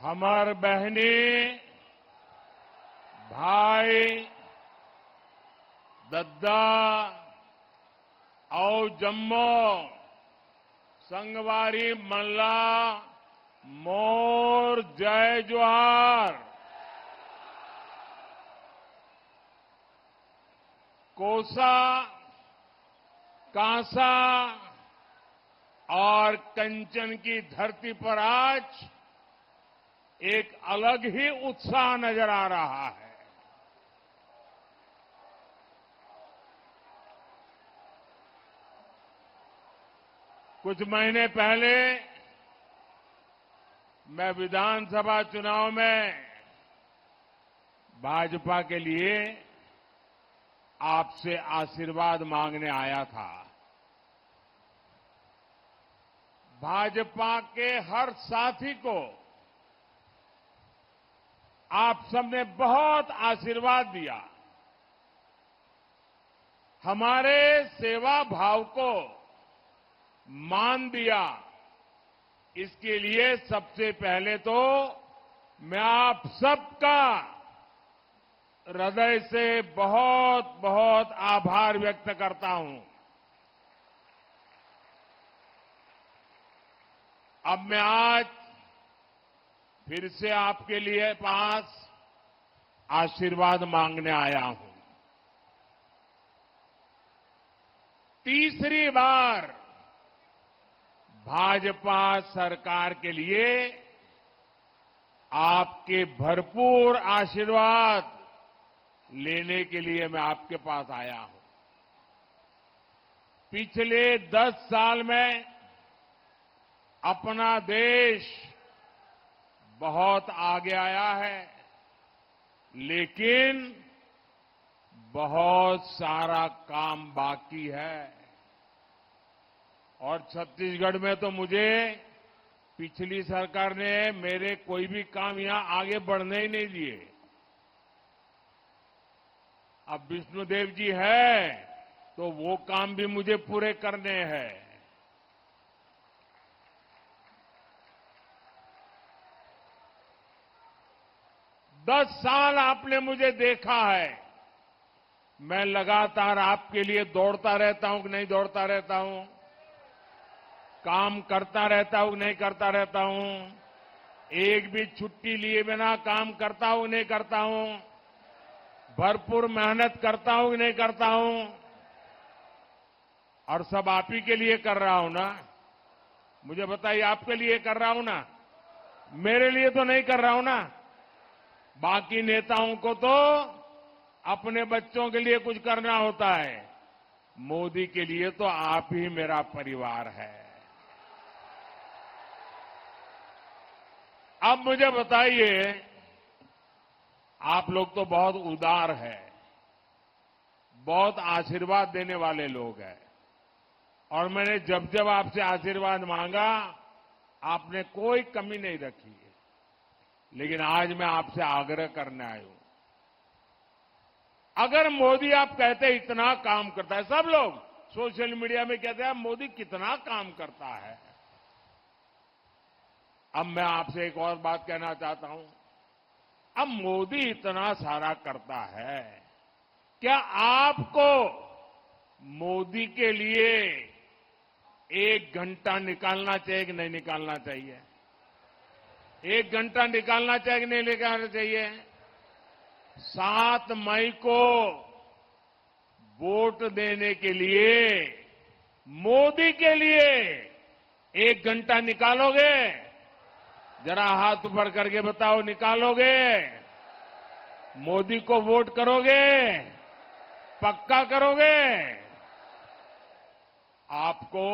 हमार बहनी भाई दद्दा और जम्मो संगवारी मल्ला मोर जय जोहार। कोसा कांसा और कंचन की धरती पर आज एक अलग ही उत्साह नजर आ रहा है। कुछ महीने पहले मैं विधानसभा चुनाव में भाजपा के लिए आपसे आशीर्वाद मांगने आया था। भाजपा के हर साथी को आप सबने बहुत आशीर्वाद दिया। हमारे सेवा भाव को मान दिया। इसके लिए सबसे पहले तो मैं आप सबका हृदय से बहुत बहुत आभार व्यक्त करता हूं। अब मैं आज फिर से आपके लिए पास आशीर्वाद मांगने आया हूं। तीसरी बार भाजपा सरकार के लिए आपके भरपूर आशीर्वाद लेने के लिए मैं आपके पास आया हूं। पिछले 10 साल में अपना देश बहुत आगे आया है, लेकिन बहुत सारा काम बाकी है। और छत्तीसगढ़ में तो मुझे पिछली सरकार ने मेरे कोई भी काम यहां आगे बढ़ने ही नहीं दिए। अब विष्णुदेव जी है तो वो काम भी मुझे पूरे करने हैं। 10 साल आपने मुझे देखा है। मैं लगातार आपके लिए दौड़ता रहता हूं कि नहीं दौड़ता रहता हूं, काम करता रहता हूं कि नहीं करता रहता हूं, एक भी छुट्टी लिए बिना काम करता हूं नहीं करता हूं, भरपूर मेहनत करता हूं कि नहीं करता हूं, और सब आप ही के लिए कर रहा हूं ना। मुझे बताइए, आपके लिए कर रहा हूं ना, मेरे लिए तो नहीं कर रहा हूं ना। बाकी नेताओं को तो अपने बच्चों के लिए कुछ करना होता है, मोदी के लिए तो आप ही मेरा परिवार है। अब मुझे बताइए, आप लोग तो बहुत उदार हैं, बहुत आशीर्वाद देने वाले लोग हैं, और मैंने जब जब आपसे आशीर्वाद मांगा आपने कोई कमी नहीं रखी है। लेकिन आज मैं आपसे आग्रह करने आया हूं, अगर मोदी आप कहते इतना काम करता है, सब लोग सोशल मीडिया में कहते हैं मोदी कितना काम करता है। अब मैं आपसे एक और बात कहना चाहता हूं। अब मोदी इतना सारा करता है, क्या आपको मोदी के लिए 1 घंटा निकालना चाहिए कि नहीं निकालना चाहिए? 1 घंटा निकालना चाहिए कि नहीं निकालना चाहिए? 7 मई को वोट देने के लिए मोदी के लिए 1 घंटा निकालोगे? जरा हाथ ऊपर करके बताओ, निकालोगे? मोदी को वोट करोगे? पक्का करोगे? आपको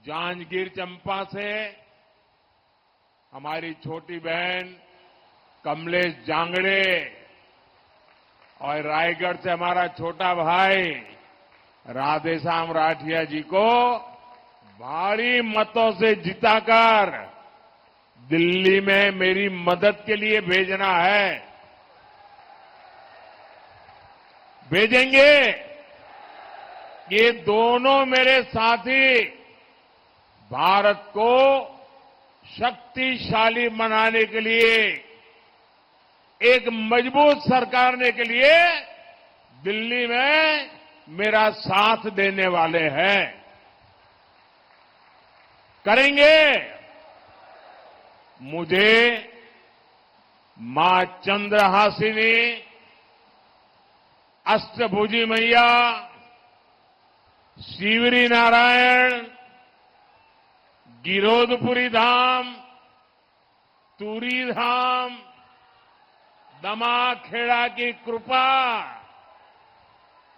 जांजगीर चंपा से हमारी छोटी बहन कमलेश जांगड़े और रायगढ़ से हमारा छोटा भाई राधेश्याम राठिया जी को भारी मतों से जिताकर दिल्ली में मेरी मदद के लिए भेजना है। भेजेंगे? ये दोनों मेरे साथी भारत को शक्तिशाली बनाने के लिए, एक मजबूत सरकार ने के लिए दिल्ली में मेरा साथ देने वाले हैं। करेंगे। मुझे मां चंद्रहासिनी, अष्टभुजी मैया, शिवरी नारायण, गिरोधपुरी धाम, तुरी धाम, दमाखेड़ा की कृपा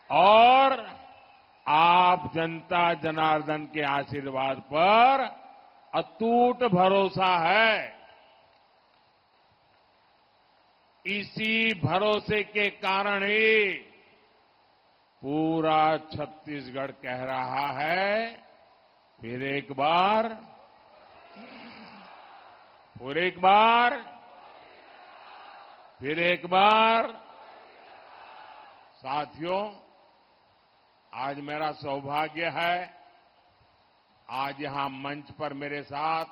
और आप जनता जनार्दन के आशीर्वाद पर अटूट भरोसा है। इसी भरोसे के कारण ही पूरा छत्तीसगढ़ कह रहा है, फिर एक बार, फिर एक बार, फिर एक बार। साथियों, आज मेरा सौभाग्य है, आज यहां मंच पर मेरे साथ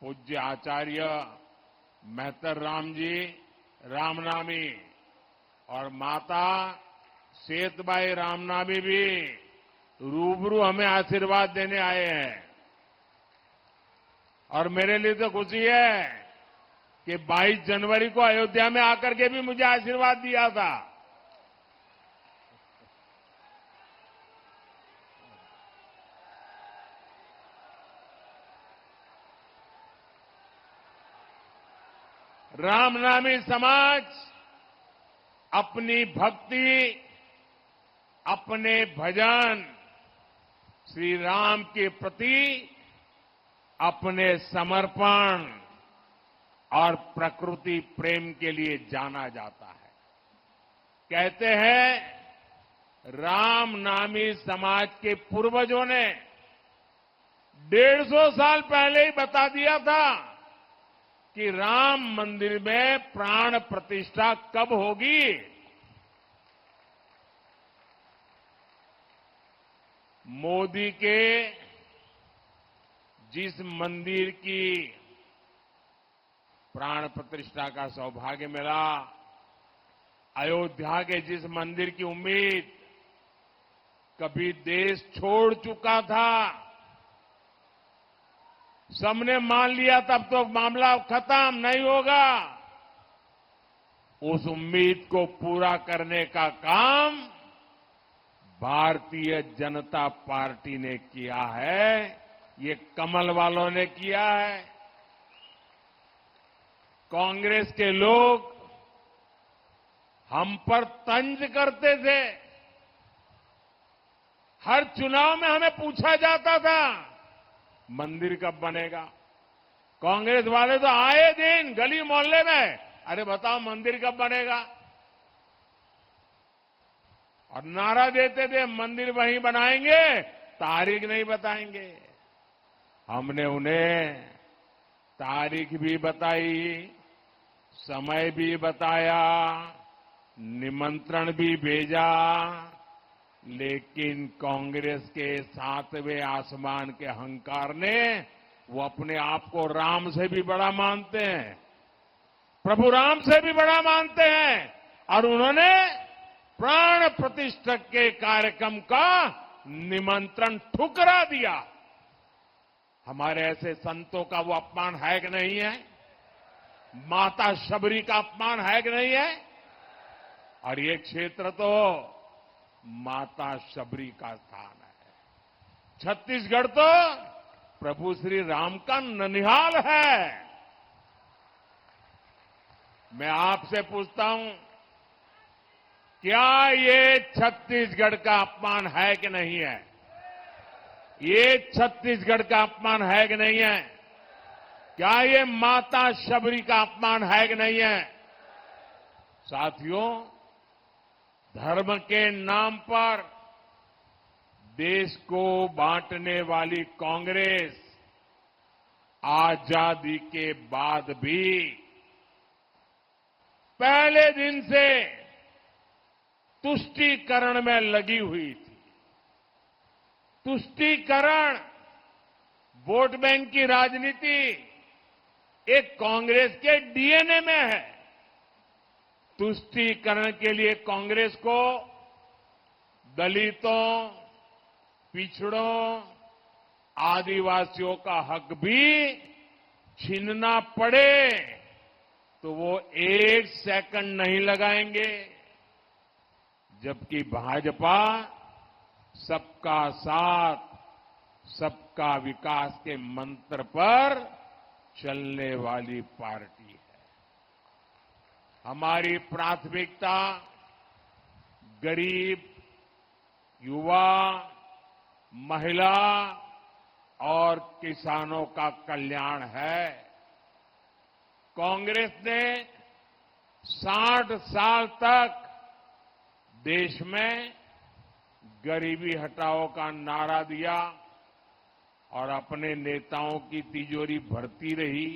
पूज्य आचार्य मेहतर राम जी रामनामी और माता सेतबाई रामनामी भी रूबरू हमें आशीर्वाद देने आए हैं। और मेरे लिए तो खुशी है कि 22 जनवरी को अयोध्या में आकर के भी मुझे आशीर्वाद दिया था। रामनामी समाज अपनी भक्ति, अपने भजन, श्री राम के प्रति अपने समर्पण और प्रकृति प्रेम के लिए जाना जाता है। कहते हैं, रामनामी समाज के पूर्वजों ने 150 साल पहले ही बता दिया था कि राम मंदिर में प्राण प्रतिष्ठा कब होगी। मोदी के जिस मंदिर की प्राण प्रतिष्ठा का सौभाग्य मिला, अयोध्या के जिस मंदिर की उम्मीद कभी देश छोड़ चुका था, सबने मान लिया तब तो मामला खत्म नहीं होगा, उस उम्मीद को पूरा करने का काम भारतीय जनता पार्टी ने किया है। ये कमल वालों ने किया है। कांग्रेस के लोग हम पर तंज करते थे। हर चुनाव में हमें पूछा जाता था, मंदिर कब बनेगा। कांग्रेस वाले तो आए दिन गली मोहल्ले में, अरे बताओ मंदिर कब बनेगा। और नारा देते थे, मंदिर वहीं बनाएंगे, तारीख नहीं बताएंगे। हमने उन्हें तारीख भी बताई, समय भी बताया, निमंत्रण भी भेजा, लेकिन कांग्रेस के 7वें आसमान के अहंकार ने, वो अपने आप को राम से भी बड़ा मानते हैं, प्रभु राम से भी बड़ा मानते हैं, और उन्होंने प्राण प्रतिष्ठा के कार्यक्रम का निमंत्रण ठुकरा दिया। हमारे ऐसे संतों का वो अपमान है कि नहीं है? माता शबरी का अपमान है कि नहीं है? और ये क्षेत्र तो माता शबरी का स्थान है। छत्तीसगढ़ तो प्रभु श्री राम का ननिहाल है। मैं आपसे पूछता हूं, क्या ये छत्तीसगढ़ का अपमान है कि नहीं है? ये छत्तीसगढ़ का अपमान है कि नहीं है? क्या ये माता शबरी का अपमान है कि नहीं है? साथियों, धर्म के नाम पर देश को बांटने वाली कांग्रेस आजादी के बाद भी पहले दिन से तुष्टीकरण में लगी हुई थी। तुष्टीकरण वोट बैंक की राजनीति एक कांग्रेस के डीएनए में है। तुष्टीकरण के लिए कांग्रेस को दलितों, पिछड़ों, आदिवासियों का हक भी छीनना पड़े तो वो एक सेकंड नहीं लगाएंगे, जबकि भाजपा सबका साथ, सबका विकास के मंत्र पर चलने वाली पार्टी है। हमारी प्राथमिकता गरीब, युवा, महिला और किसानों का कल्याण है। कांग्रेस ने 60 साल तक देश में गरीबी हटाओ का नारा दिया और अपने नेताओं की तिजोरी भरती रही।